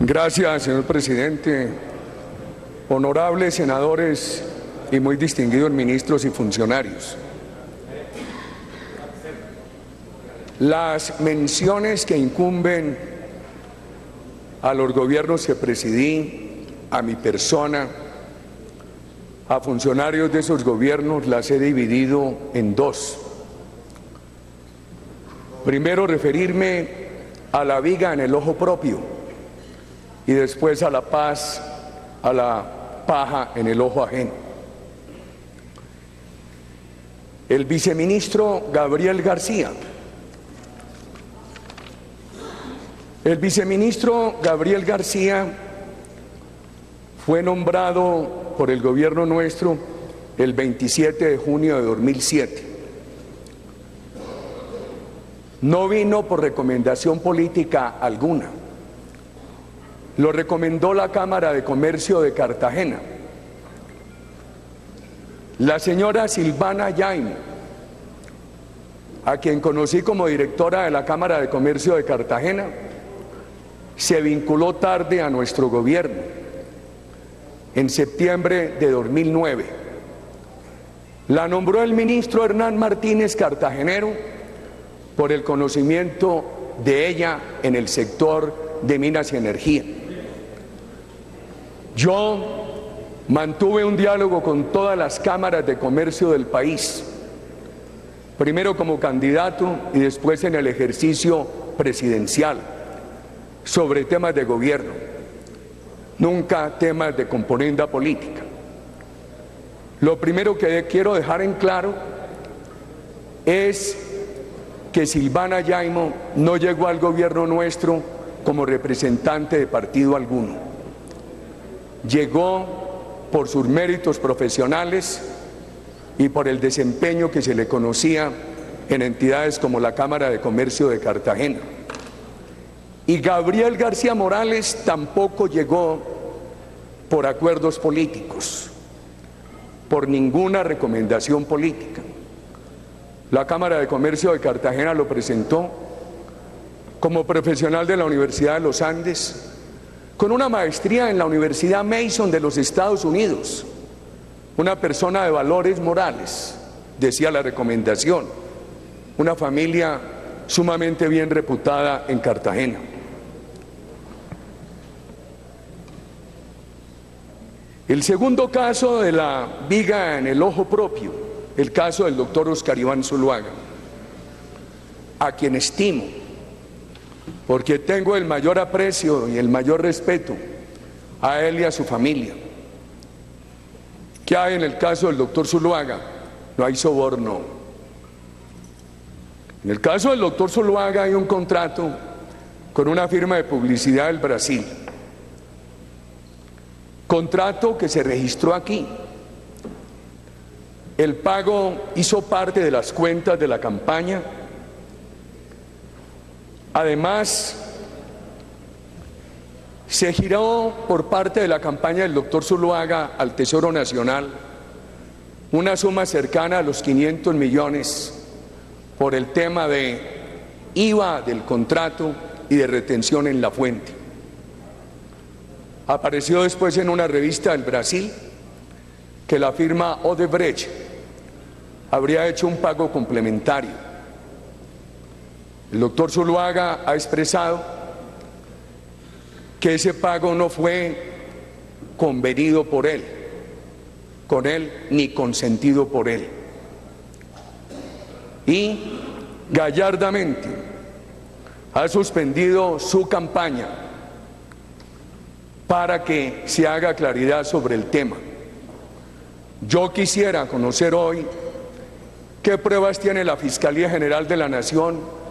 Gracias, señor presidente. Honorables senadores y muy distinguidos ministros y funcionarios. Las menciones que incumben a los gobiernos que presidí, a mi persona, a funcionarios de esos gobiernos, las he dividido en dos. Primero, referirme a la viga en el ojo propio y después a la paja en el ojo ajeno. El viceministro Gabriel García. El viceministro Gabriel García fue nombrado por el gobierno nuestro el 27 de junio de 2007. No vino por recomendación política alguna. Lo recomendó la Cámara de Comercio de Cartagena. La señora Silvana Jaime, a quien conocí como directora de la Cámara de Comercio de Cartagena, se vinculó tarde a nuestro gobierno, en septiembre de 2009. La nombró el ministro Hernán Martínez Cartagenero por el conocimiento de ella en el sector de minas y energía. Yo mantuve un diálogo con todas las cámaras de comercio del país, primero como candidato y después en el ejercicio presidencial, sobre temas de gobierno, nunca temas de componenda política. Lo primero que quiero dejar en claro es que Silvana Jaime no llegó al gobierno nuestro como representante de partido alguno. Llegó por sus méritos profesionales y por el desempeño que se le conocía en entidades como la Cámara de Comercio de Cartagena. Y Gabriel García Morales tampoco llegó por acuerdos políticos, por ninguna recomendación política. La Cámara de Comercio de Cartagena lo presentó como profesional de la Universidad de los Andes, con una maestría en la Universidad Mason de los Estados Unidos, una persona de valores morales, decía la recomendación, una familia sumamente bien reputada en Cartagena. El segundo caso de la viga en el ojo propio, el caso del doctor Oscar Iván Zuluaga, a quien estimo, porque tengo el mayor aprecio y el mayor respeto a él y a su familia. ¿Qué hay en el caso del doctor Zuluaga? No hay soborno. En el caso del doctor Zuluaga hay un contrato con una firma de publicidad del Brasil. Contrato que se registró aquí. El pago hizo parte de las cuentas de la campaña. Además, se giró por parte de la campaña del doctor Zuluaga al Tesoro Nacional una suma cercana a los 500 millones por el tema de IVA del contrato y de retención en la fuente. Apareció después en una revista del Brasil que la firma Odebrecht habría hecho un pago complementario. El doctor Zuluaga ha expresado que ese pago no fue convenido por él, con él, ni consentido por él. Y gallardamente ha suspendido su campaña para que se haga claridad sobre el tema. Yo quisiera conocer hoy qué pruebas tiene la Fiscalía General de la Nación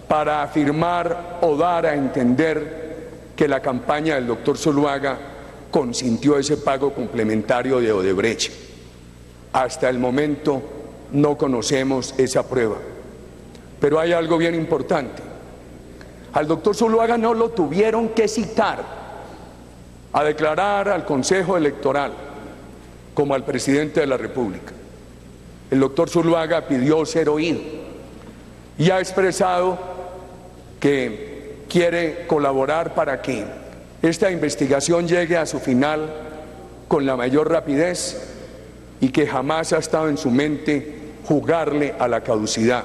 para afirmar o dar a entender que la campaña del doctor Zuluaga consintió ese pago complementario de Odebrecht. Hasta el momento no conocemos esa prueba. Pero hay algo bien importante. Al doctor Zuluaga no lo tuvieron que citar a declarar al Consejo Electoral como al presidente de la República. El doctor Zuluaga pidió ser oído y ha expresado que quiere colaborar para que esta investigación llegue a su final con la mayor rapidez y que jamás ha estado en su mente jugarle a la caducidad.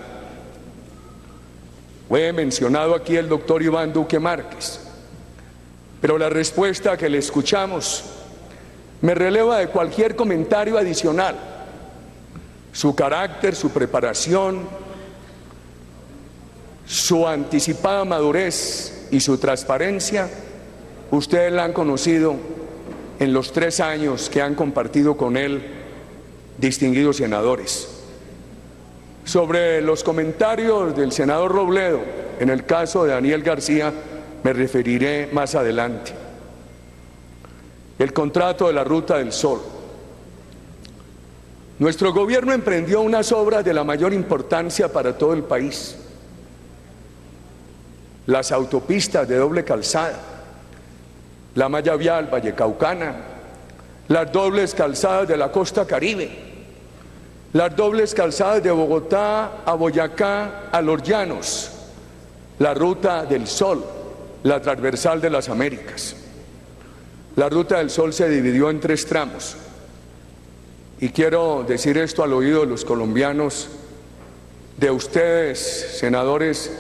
Fue mencionado aquí el doctor Iván Duque Márquez, pero la respuesta que le escuchamos me releva de cualquier comentario adicional. Su carácter, su preparación, su anticipada madurez y su transparencia, ustedes la han conocido en los 3 años que han compartido con él, distinguidos senadores. Sobre los comentarios del senador Robledo, en el caso de Daniel García, me referiré más adelante. El contrato de la Ruta del Sol. Nuestro gobierno emprendió unas obras de la mayor importancia para todo el país. Las autopistas de doble calzada, la malla vial vallecaucana, las dobles calzadas de la costa Caribe, las dobles calzadas de Bogotá a Boyacá a Los Llanos, la Ruta del Sol, la transversal de las Américas. La Ruta del Sol se dividió en 3 tramos y quiero decir esto al oído de los colombianos, de ustedes, senadores,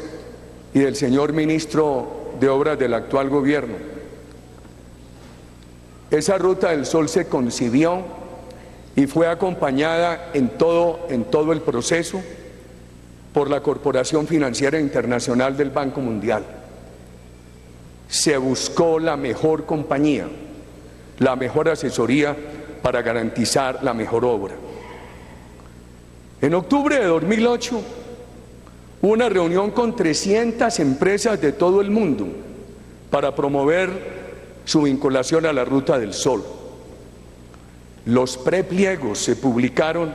y del señor ministro de Obras del actual gobierno. Esa Ruta del Sol se concibió y fue acompañada en todo el proceso por la Corporación Financiera Internacional del Banco Mundial. Se buscó la mejor compañía, la mejor asesoría para garantizar la mejor obra. En octubre de 2008 hubo una reunión con 300 empresas de todo el mundo para promover su vinculación a la Ruta del Sol. Los prepliegos se publicaron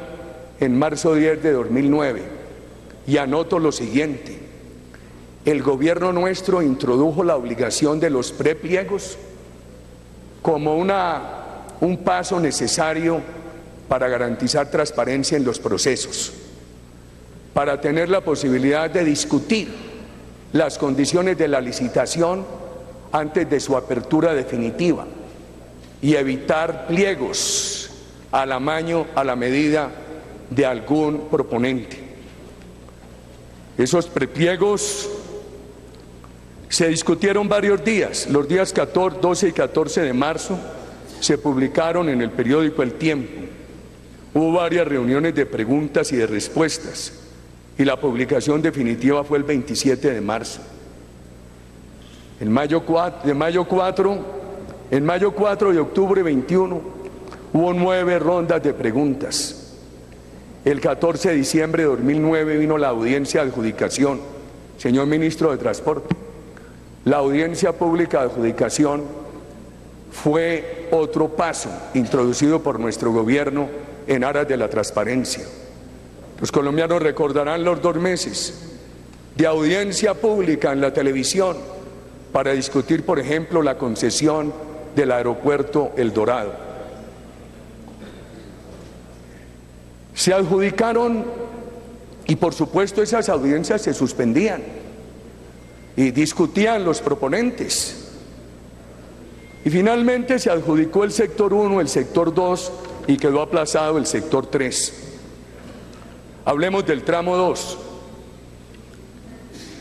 en marzo 10 de 2009 y anoto lo siguiente: el gobierno nuestro introdujo la obligación de los prepliegos como un paso necesario para garantizar transparencia en los procesos, para tener la posibilidad de discutir las condiciones de la licitación antes de su apertura definitiva y evitar pliegos al amaño, a la medida de algún proponente. Esos prepliegos se discutieron varios días. Los días 12 y 14 de marzo se publicaron en el periódico El Tiempo. Hubo varias reuniones de preguntas y de respuestas y la publicación definitiva fue el 27 de marzo. En mayo 4 y octubre 21 hubo 9 rondas de preguntas. El 14 de diciembre de 2009 vino la audiencia de adjudicación. Señor Ministro de Transporte, la audiencia pública de adjudicación fue otro paso introducido por nuestro gobierno en aras de la transparencia. Los colombianos recordarán los 2 meses de audiencia pública en la televisión para discutir, por ejemplo, la concesión del aeropuerto El Dorado. Se adjudicaron y por supuesto esas audiencias se suspendían y discutían los proponentes. Y finalmente se adjudicó el sector 1, el sector 2 y quedó aplazado el sector 3. Hablemos del tramo 2.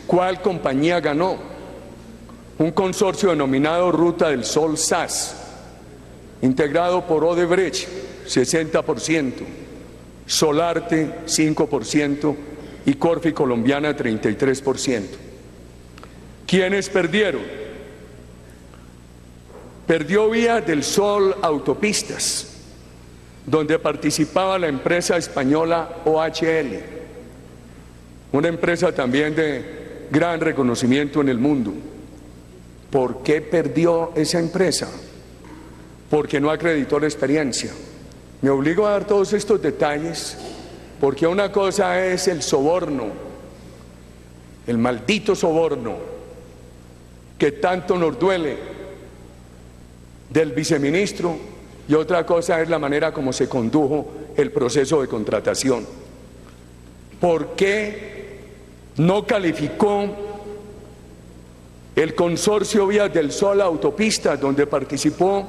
¿Cuál compañía ganó? Un consorcio denominado Ruta del Sol SAS, integrado por Odebrecht, 60%, Solarte, 5% y Corfi Colombiana, 33%. ¿Quiénes perdieron? Perdió Vías del Sol Autopistas, donde participaba la empresa española OHL, una empresa también de gran reconocimiento en el mundo. ¿Por qué perdió esa empresa? Porque no acreditó la experiencia. Me obligo a dar todos estos detalles porque una cosa es el soborno, el maldito soborno que tanto nos duele del viceministro, y otra cosa es la manera como se condujo el proceso de contratación. ¿Por qué no calificó el consorcio Vías del Sol Autopistas, donde participó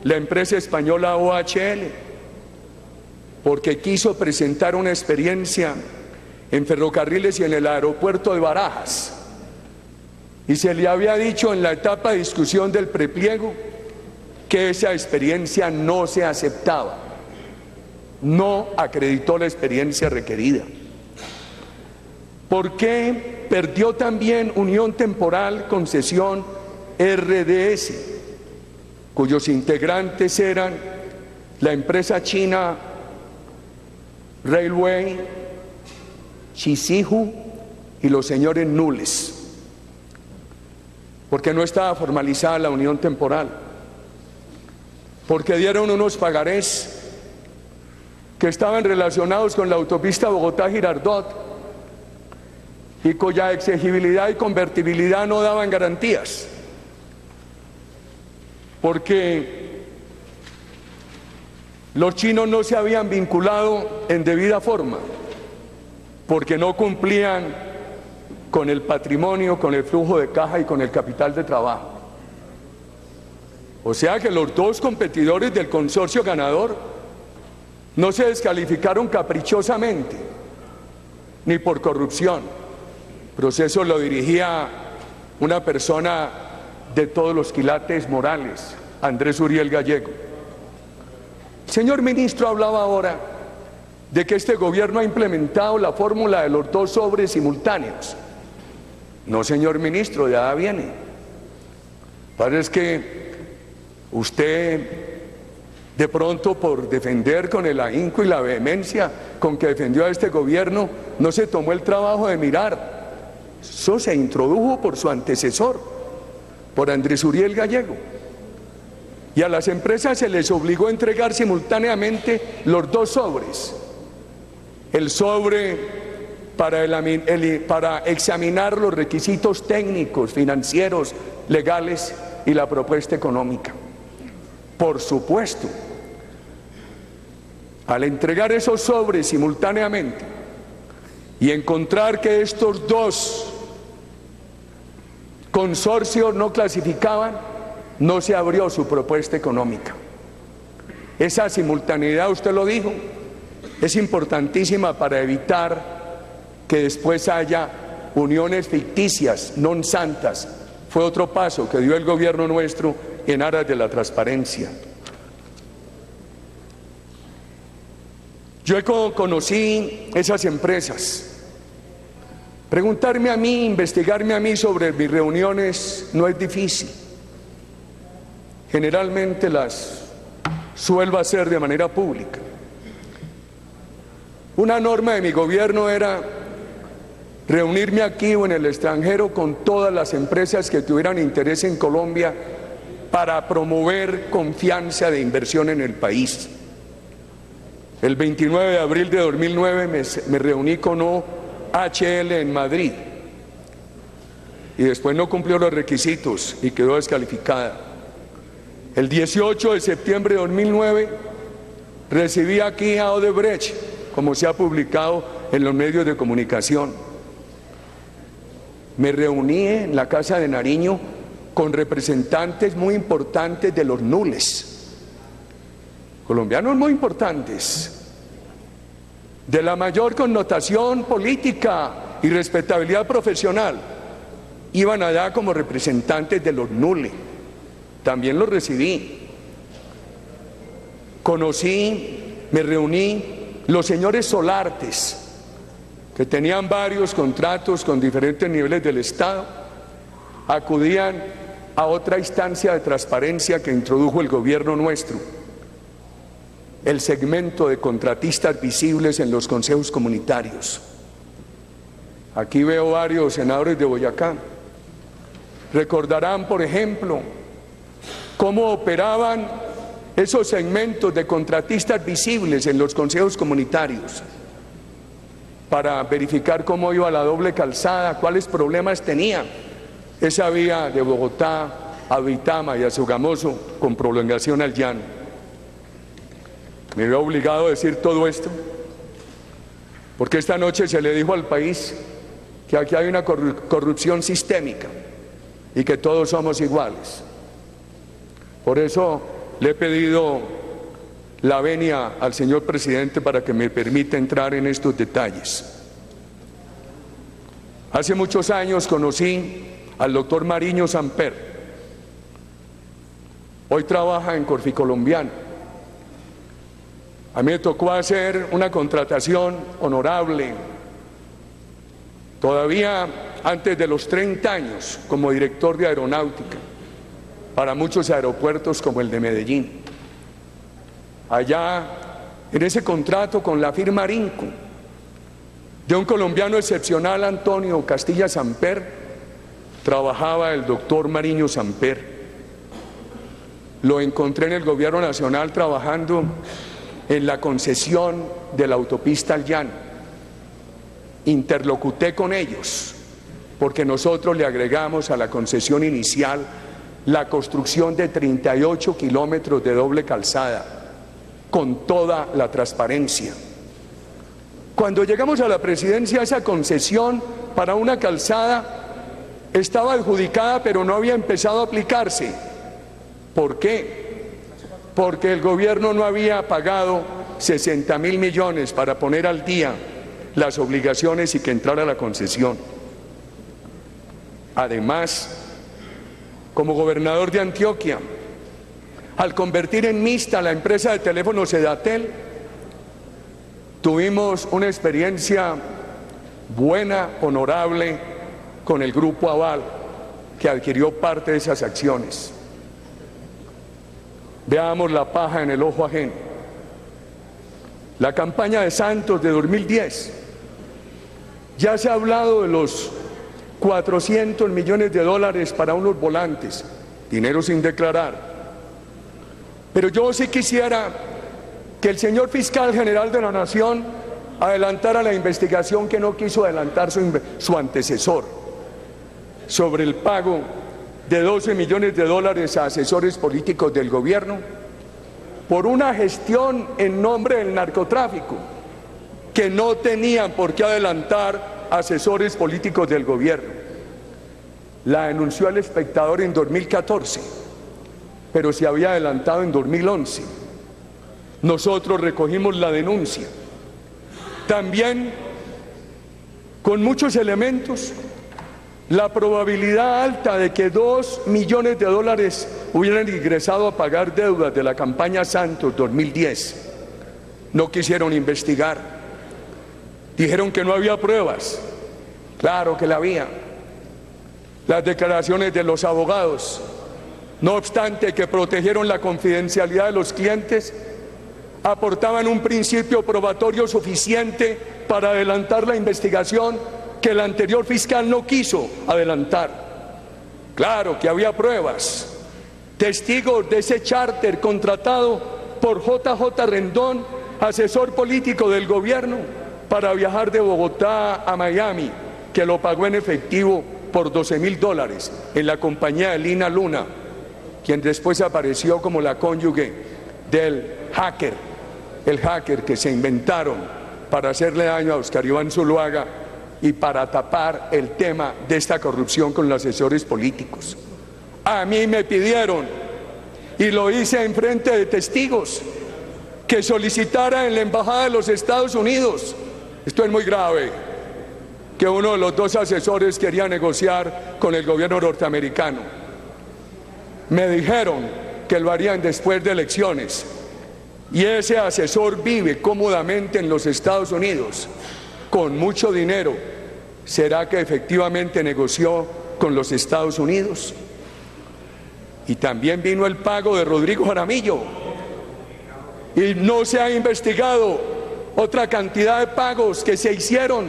la empresa española OHL, porque quiso presentar una experiencia en ferrocarriles y en el aeropuerto de Barajas. Y se le había dicho en la etapa de discusión del prepliego que esa experiencia no se aceptaba. No acreditó la experiencia requerida. ¿Por qué perdió también Unión Temporal Concesión RDS, cuyos integrantes eran la empresa china Railway, Shisihu y los señores Nules? Porque no estaba formalizada la unión temporal, porque dieron unos pagarés que estaban relacionados con la autopista Bogotá-Girardot y cuya exigibilidad y convertibilidad no daban garantías, porque los chinos no se habían vinculado en debida forma, porque no cumplían con el patrimonio, con el flujo de caja y con el capital de trabajo. O sea que los dos competidores del consorcio ganador no se descalificaron caprichosamente, ni por corrupción. El proceso lo dirigía una persona de todos los quilates morales, Andrés Uriel Gallego. El señor ministro hablaba ahora de que este gobierno ha implementado la fórmula de los 2 sobres simultáneos. No, señor ministro, ya viene. Parece que usted, de pronto, por defender con el ahínco y la vehemencia con que defendió a este gobierno, no se tomó el trabajo de mirar. Eso se introdujo por su antecesor, por Andrés Uriel Gallego. Y a las empresas se les obligó a entregar simultáneamente los 2 sobres. El sobre para examinar los requisitos técnicos, financieros, legales y la propuesta económica. Por supuesto, al entregar esos sobres simultáneamente y encontrar que estos 2 consorcios no clasificaban, no se abrió su propuesta económica. Esa simultaneidad, usted lo dijo, es importantísima para evitar que después haya uniones ficticias, non santas. Fue otro paso que dio el gobierno nuestro en aras de la transparencia. Yo conocí esas empresas. Preguntarme a mí, investigarme a mí sobre mis reuniones no es difícil. Generalmente las suelo hacer de manera pública. Una norma de mi gobierno era reunirme aquí o en el extranjero con todas las empresas que tuvieran interés en Colombia para promover confianza de inversión en el país. El 29 de abril de 2009 me reuní con OHL en Madrid y después no cumplió los requisitos y quedó descalificada. El 18 de septiembre de 2009 recibí aquí a Odebrecht, como se ha publicado en los medios de comunicación. Me reuní en la Casa de Nariño con representantes muy importantes de los Nules, colombianos muy importantes, de la mayor connotación política y respetabilidad profesional. Iban allá como representantes de los Nules, también los recibí. Me reuní los señores Solartes, que tenían varios contratos con diferentes niveles del Estado, acudían a otra instancia de transparencia que introdujo el gobierno nuestro, el segmento de contratistas visibles en los consejos comunitarios. Aquí veo varios senadores de Boyacá. Recordarán, por ejemplo, cómo operaban esos segmentos de contratistas visibles en los consejos comunitarios para verificar cómo iba la doble calzada, cuáles problemas tenía esa vía de Bogotá a Vitama y a Sogamoso con prolongación al llano. Me veo obligado a decir todo esto porque esta noche se le dijo al país que aquí hay una corrupción sistémica y que todos somos iguales. Por eso le he pedido la venia al señor presidente para que me permita entrar en estos detalles. Hace muchos años conocí al doctor Mariño Samper. Hoy trabaja en Corficolombiana. A mí me tocó hacer una contratación honorable, todavía antes de los 30 años, como director de aeronáutica, para muchos aeropuertos como el de Medellín. Allá, en ese contrato con la firma Arinco, de un colombiano excepcional, Antonio Castilla Samper, trabajaba el doctor Mariño Samper. Lo encontré en el gobierno nacional trabajando en la concesión de la autopista al Llano. Interlocuté con ellos, porque nosotros le agregamos a la concesión inicial la construcción de 38 kilómetros de doble calzada, con toda la transparencia. Cuando llegamos a la presidencia, esa concesión para una calzada estaba adjudicada, pero no había empezado a aplicarse. ¿Por qué? Porque el gobierno no había pagado 60.000 millones para poner al día las obligaciones y que entrara la concesión. Además, como gobernador de Antioquia, al convertir en mixta la empresa de teléfonos Sedatel, tuvimos una experiencia buena, honorable, con el Grupo Aval, que adquirió parte de esas acciones. Veamos la paja en el ojo ajeno. La campaña de Santos de 2010. Ya se ha hablado de los 400 millones de dólares para unos volantes, dinero sin declarar. Pero yo sí quisiera que el señor fiscal general de la Nación adelantara la investigación que no quiso adelantar su antecesor sobre el pago de 12 millones de dólares a asesores políticos del gobierno por una gestión en nombre del narcotráfico que no tenían por qué adelantar asesores políticos del gobierno. La denunció El Espectador en 2014, pero se había adelantado en 2011. Nosotros recogimos la denuncia, también con muchos elementos. La probabilidad alta de que 2 millones de dólares hubieran ingresado a pagar deudas de la campaña Santos 2010. No quisieron investigar. Dijeron que no había pruebas. Claro que la había. Las declaraciones de los abogados, no obstante que protegieron la confidencialidad de los clientes, aportaban un principio probatorio suficiente para adelantar la investigación que el anterior fiscal no quiso adelantar. Claro que había pruebas, testigos de ese charter contratado por JJ Rendón, asesor político del gobierno, para viajar de Bogotá a Miami, que lo pagó en efectivo por 12.000 dólares en la compañía de Lina Luna, quien después apareció como la cónyuge del hacker, el hacker que se inventaron para hacerle daño a Oscar Iván Zuluaga y para tapar el tema de esta corrupción con los asesores políticos. A mí me pidieron, y lo hice en frente de testigos, que solicitara en la Embajada de los Estados Unidos, esto es muy grave, que uno de los dos asesores quería negociar con el gobierno norteamericano. Me dijeron que lo harían después de elecciones, y ese asesor vive cómodamente en los Estados Unidos, con mucho dinero. ¿Será que efectivamente negoció con los Estados Unidos? Y también vino el pago de Rodrigo Jaramillo, y no se ha investigado otra cantidad de pagos que se hicieron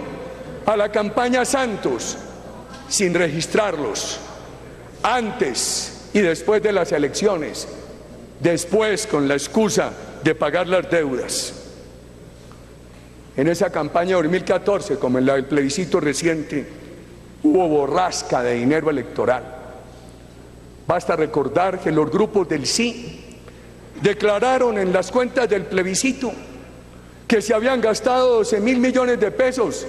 a la campaña Santos sin registrarlos, antes y después de las elecciones, después con la excusa de pagar las deudas. En esa campaña de 2014, como en la del plebiscito reciente, hubo borrasca de dinero electoral. Basta recordar que los grupos del sí declararon en las cuentas del plebiscito que se habían gastado 12.000 millones de pesos,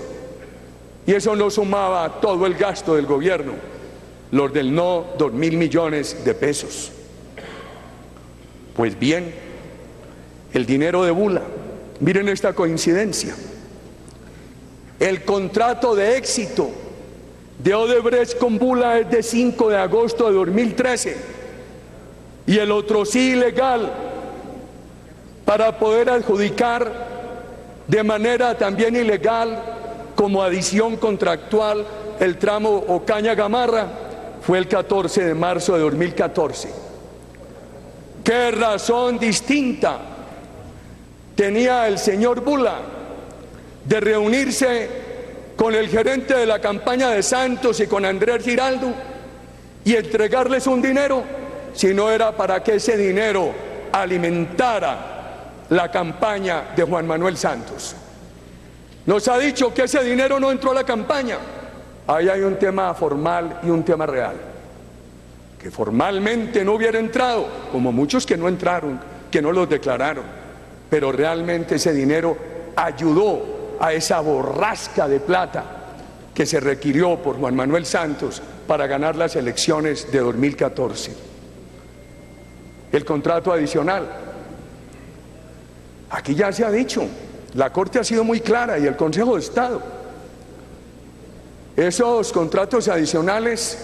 y eso no sumaba todo el gasto del gobierno. los del no 2.000 millones de pesos. Pues bien, el dinero de Bula, miren esta coincidencia, el contrato de éxito de Odebrecht con Bula es de 5 de agosto de 2013 y el otro sí ilegal para poder adjudicar de manera también ilegal como adición contractual el tramo Ocaña-Gamarra fue el 14 de marzo de 2014. ¿Qué razón distinta tenía el señor Bula de reunirse con el gerente de la campaña de Santos y con Andrés Giraldo y entregarles un dinero, si no era para que ese dinero alimentara la campaña de Juan Manuel Santos? Nos ha dicho que ese dinero no entró a la campaña. Ahí hay un tema formal y un tema real. Que formalmente no hubiera entrado, como muchos que no entraron, que no los declararon, pero realmente ese dinero ayudó a esa borrasca de plata que se requirió por Juan Manuel Santos para ganar las elecciones de 2014. El contrato adicional. Aquí ya se ha dicho, la Corte ha sido muy clara y el Consejo de Estado. Esos contratos adicionales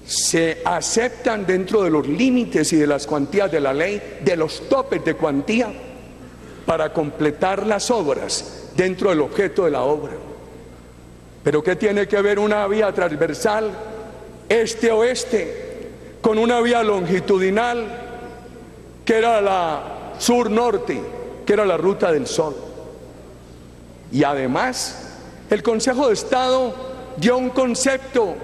se aceptan dentro de los límites y de las cuantías de la ley, de los topes de cuantía, para completar las obras dentro del objeto de la obra. Pero ¿qué tiene que ver una vía transversal este-oeste con una vía longitudinal que era la sur-norte, que era la Ruta del Sol? Y además, el Consejo de Estado dio un concepto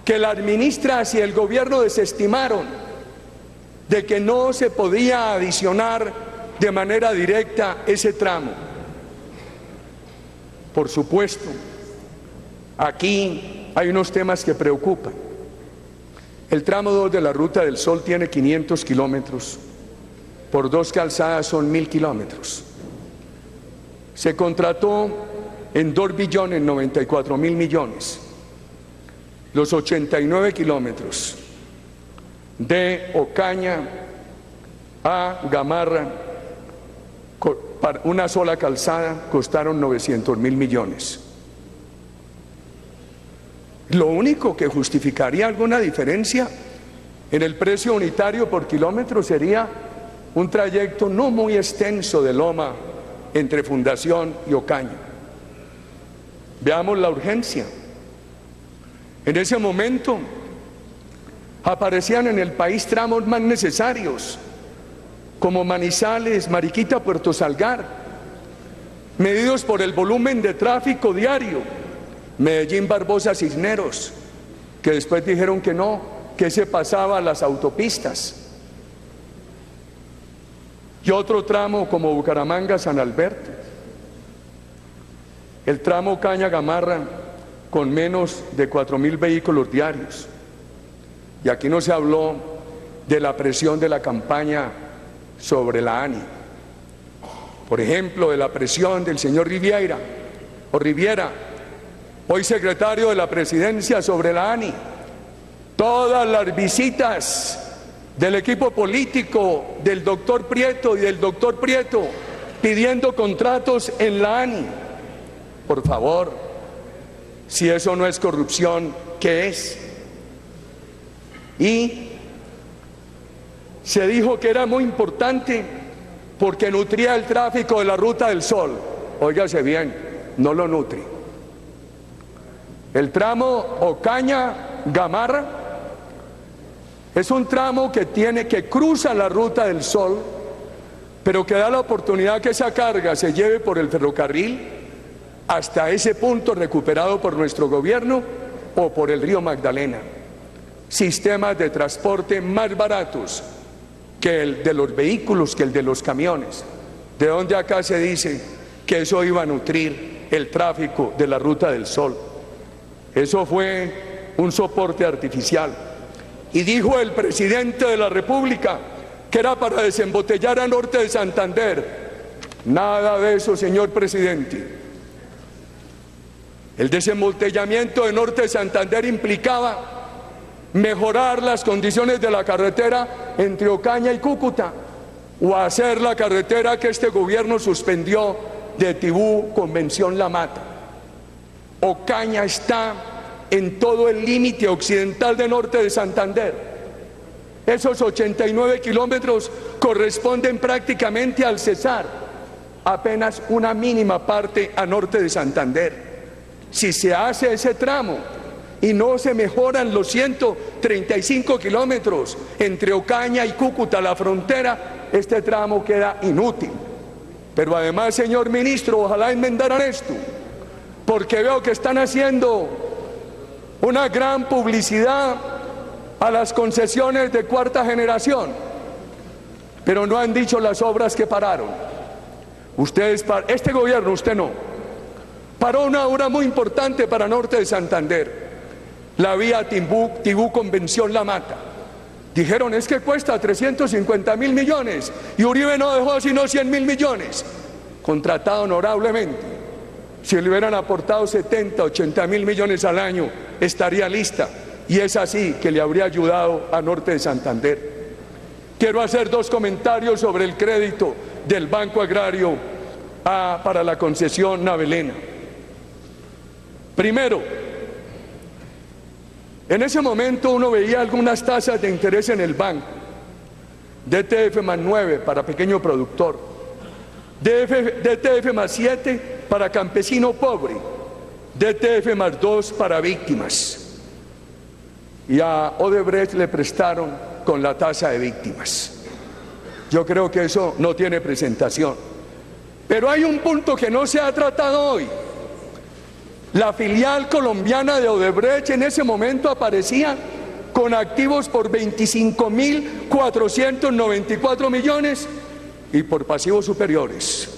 que las ministras y el gobierno desestimaron, de que no se podía adicionar de manera directa ese tramo. Por supuesto, aquí hay unos temas que preocupan. El tramo 2 de la Ruta del Sol tiene 500 kilómetros, por 2 calzadas son 1.000 kilómetros. Se contrató en 2.094.000 millones. Los 89 kilómetros de Ocaña a Gamarra, para una sola calzada, costaron 900.000 millones. Lo único que justificaría alguna diferencia en el precio unitario por kilómetro sería un trayecto no muy extenso de loma entre Fundación y Ocaña. Veamos la urgencia. En ese momento aparecían en el país tramos más necesarios, como Manizales, Mariquita, Puerto Salgar, medidos por el volumen de tráfico diario, Medellín, Barbosa, Cisneros, que después dijeron que no, que se pasaba a las autopistas. Y otro tramo como Bucaramanga, San Alberto, el tramo Caña-Gamarra, con menos de 4.000 vehículos diarios. Y aquí no se habló de la presión de la campaña sobre la ANI. Por ejemplo, de la presión del señor Riviera, hoy secretario de la Presidencia, sobre la ANI. Todas las visitas del equipo político del doctor Prieto y del doctor Prieto pidiendo contratos en la ANI. Por favor, si eso no es corrupción, ¿qué es? Y se dijo que era muy importante porque nutría el tráfico de la Ruta del Sol. Óigase bien, no lo nutre. El tramo Ocaña-Gamarra es un tramo que cruza la Ruta del Sol, pero que da la oportunidad que esa carga se lleve por el ferrocarril hasta ese punto recuperado por nuestro gobierno o por el río Magdalena. Sistemas de transporte más baratos que el de los vehículos, que el de los camiones. ¿De dónde acá se dice que eso iba a nutrir el tráfico de la Ruta del Sol? Eso fue un soporte artificial. Y dijo el presidente de la República que era para desembotellar a Norte de Santander. Nada de eso, señor presidente. El desembotellamiento de Norte de Santander implicaba mejorar las condiciones de la carretera entre Ocaña y Cúcuta, o hacer la carretera que este gobierno suspendió de Tibú, Convención La Mata. Ocaña está en todo el límite occidental de Norte de Santander. Esos 89 kilómetros corresponden prácticamente al Cesar, apenas una mínima parte a Norte de Santander. Si se hace ese tramo y no se mejoran los 135 kilómetros entre Ocaña y Cúcuta, la frontera, este tramo queda inútil. Pero además, señor ministro, ojalá enmendaran esto, porque veo que están haciendo una gran publicidad a las concesiones de cuarta generación, pero no han dicho las obras que pararon. Ustedes, este gobierno, usted no, paró una obra muy importante para Norte de Santander, la vía Tibú, Convención La Mata. Dijeron, es que cuesta 350.000 millones y Uribe no dejó sino 100.000 millones. Contratado honorablemente. Si le hubieran aportado 70, 80.000 millones al año, estaría lista. Y es así que le habría ayudado a Norte de Santander. Quiero hacer dos comentarios sobre el crédito del Banco Agrario para la concesión Navelena. Primero, en ese momento uno veía algunas tasas de interés en el banco, DTF más 9 para pequeño productor, DTF más 7 para campesino pobre, DTF más 2 para víctimas. Y a Odebrecht le prestaron con la tasa de víctimas. Yo creo que eso no tiene presentación. Pero hay un punto que no se ha tratado hoy. La filial colombiana de Odebrecht en ese momento aparecía con activos por 25.494 millones y por pasivos superiores,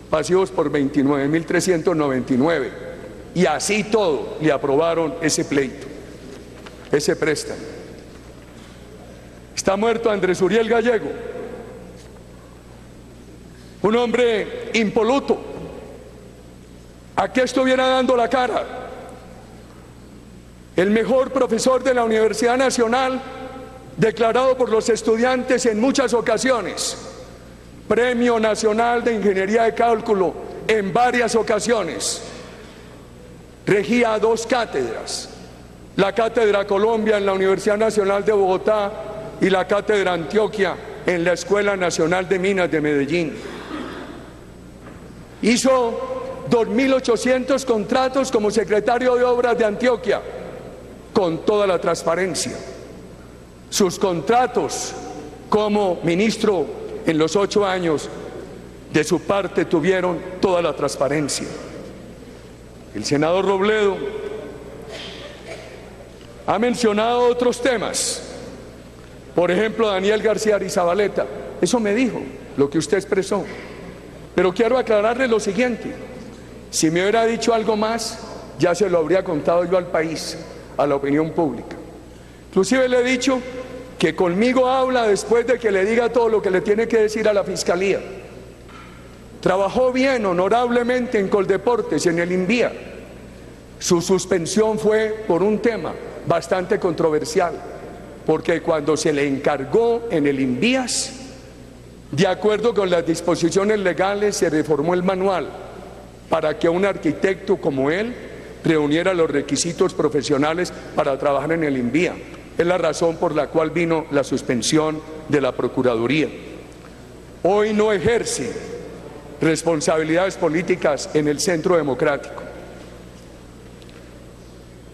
pasivos por 29.399. Y así todo le aprobaron ese pleito, ese préstamo. Está muerto Andrés Uriel Gallego, un hombre impoluto. ¿A qué estuviera dando la cara? El mejor profesor de la Universidad Nacional, declarado por los estudiantes en muchas ocasiones, Premio Nacional de Ingeniería de Cálculo en varias ocasiones, regía 2 cátedras, la Cátedra Colombia en la Universidad Nacional de Bogotá y la Cátedra Antioquia en la Escuela Nacional de Minas de Medellín. Hizo 2.800 contratos como secretario de Obras de Antioquia, con toda la transparencia. Sus contratos como ministro en los 8 años de su parte tuvieron toda la transparencia. El senador Robledo ha mencionado otros temas, por ejemplo Daniel García Arizabaleta. Eso me dijo, lo que usted expresó. Pero quiero aclararle lo siguiente: si me hubiera dicho algo más, ya se lo habría contado yo al país, a la opinión pública. Inclusive le he dicho que conmigo habla después de que le diga todo lo que le tiene que decir a la Fiscalía. Trabajó bien, honorablemente en Coldeportes, en el INVIA. Su suspensión fue por un tema bastante controversial, porque cuando se le encargó en el INVIAS, de acuerdo con las disposiciones legales, se reformó el manual para que un arquitecto como él reuniera los requisitos profesionales para trabajar en el INVIA. Es la razón por la cual vino la suspensión de la Procuraduría. Hoy no ejerce responsabilidades políticas en el Centro Democrático.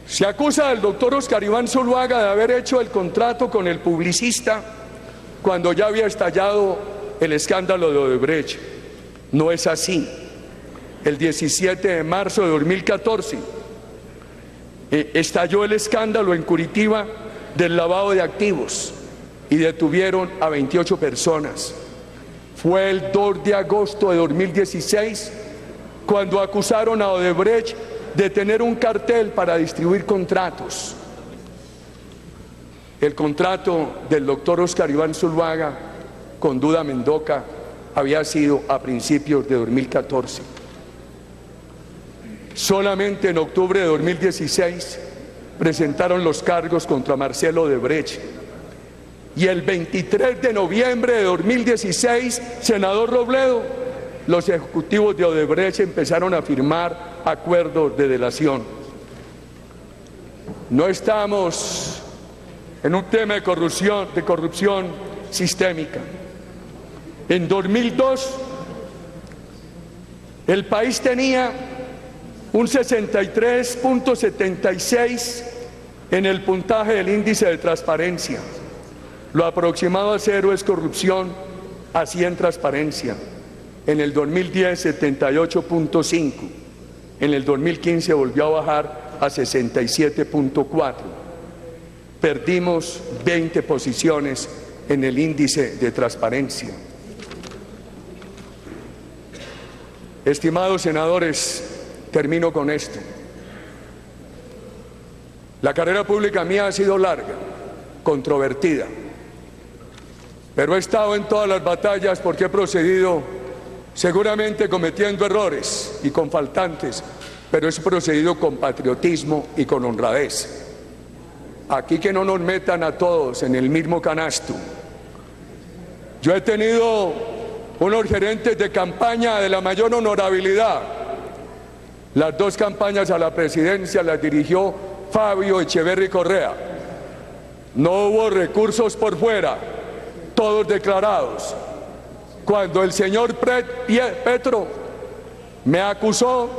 Se acusa al doctor Oscar Iván Zuluaga de haber hecho el contrato con el publicista cuando ya había estallado el escándalo de Odebrecht. No es así. El 17 de marzo de 2014 estalló el escándalo en Curitiba del lavado de activos y detuvieron a 28 personas. Fue el 2 de agosto de 2016 cuando acusaron a Odebrecht de tener un cartel para distribuir contratos. El contrato del doctor Oscar Iván Zuluaga con Duda Mendoca había sido a principios de 2014. Solamente en octubre de 2016 presentaron los cargos contra Marcelo Odebrecht. Y el 23 de noviembre de 2016, senador Robledo, los ejecutivos de Odebrecht empezaron a firmar acuerdos de delación. No estamos en un tema de corrupción sistémica. En 2002, el país tenía un 63.76 en el puntaje del índice de transparencia. Lo aproximado a cero es corrupción, a 100 transparencia. En el 2010, 78.5. En el 2015 volvió a bajar a 67.4. Perdimos 20 posiciones en el índice de transparencia. Estimados senadores, termino con esto. La carrera pública mía ha sido larga, controvertida, pero he estado en todas las batallas porque he procedido seguramente cometiendo errores y con faltantes, pero he procedido con patriotismo y con honradez. Aquí que no nos metan a todos en el mismo canasto. Yo he tenido unos gerentes de campaña de la mayor honorabilidad. Las dos campañas a la presidencia las dirigió Fabio Echeverry Correa. No hubo recursos por fuera, todos declarados. Cuando el señor Petro me acusó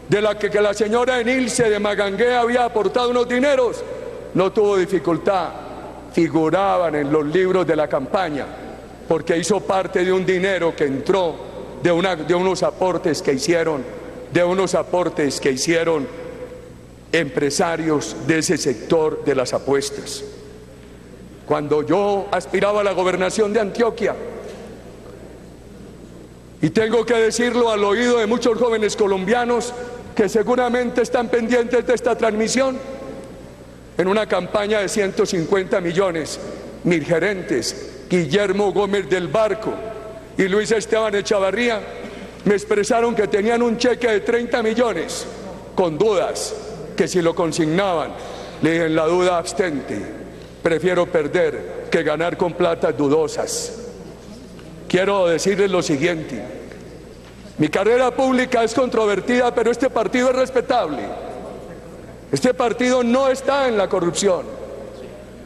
de que la señora Enilce de Magangué había aportado unos dineros, no tuvo dificultad, figuraban en los libros de la campaña, porque hizo parte de un dinero que entró de unos aportes que hicieron empresarios de ese sector de las apuestas. Cuando yo aspiraba a la gobernación de Antioquia, y tengo que decirlo al oído de muchos jóvenes colombianos que seguramente están pendientes de esta transmisión, en una campaña de 150 millones, mis gerentes, Guillermo Gómez del Barco y Luis Esteban Echavarría, me expresaron que tenían un cheque de 30 millones, con dudas, que si lo consignaban. Le dije, en la duda abstente, prefiero perder que ganar con platas dudosas. Quiero decirles lo siguiente: mi carrera pública es controvertida, pero este partido es respetable. Este partido no está en la corrupción.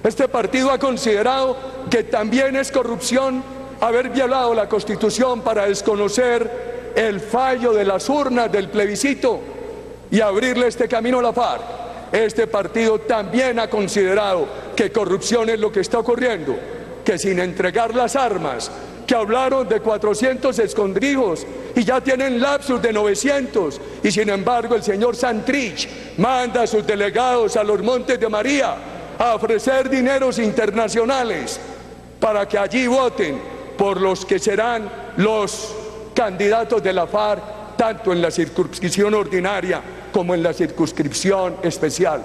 Este partido ha considerado que también es corrupción haber violado la Constitución para desconocer el fallo de las urnas del plebiscito y abrirle este camino a la FARC. Este partido también ha considerado que corrupción es lo que está ocurriendo, que sin entregar las armas, que hablaron de 400 escondrijos y ya tienen lapsus de 900, y sin embargo el señor Santrich manda a sus delegados a los Montes de María a ofrecer dineros internacionales para que allí voten por los que serán los candidatos de la FARC, tanto en la circunscripción ordinaria como en la circunscripción especial.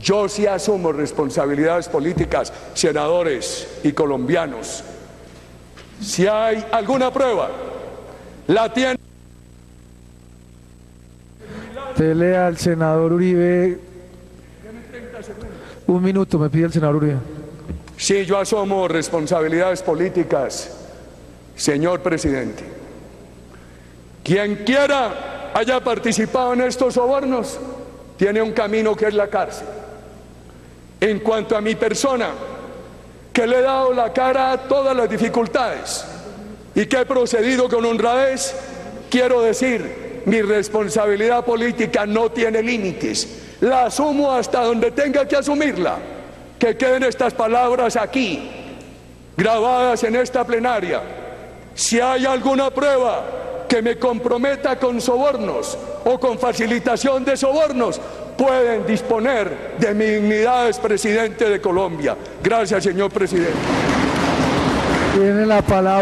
Yo sí asumo responsabilidades políticas, senadores y colombianos. Si hay alguna prueba, la tiene. Dele al senador Uribe. Un minuto me pide el senador Uribe. Sí, yo asumo responsabilidades políticas, señor presidente. Quien quiera haya participado en estos sobornos tiene un camino que es la cárcel. En cuanto a mi persona, que le he dado la cara a todas las dificultades y que he procedido con honradez, quiero decir, mi responsabilidad política no tiene límites. La asumo hasta donde tenga que asumirla. Que queden estas palabras aquí, grabadas en esta plenaria. Si hay alguna prueba que me comprometa con sobornos o con facilitación de sobornos, pueden disponer de mi dignidad de presidente de Colombia. Gracias, señor presidente. Tiene la palabra.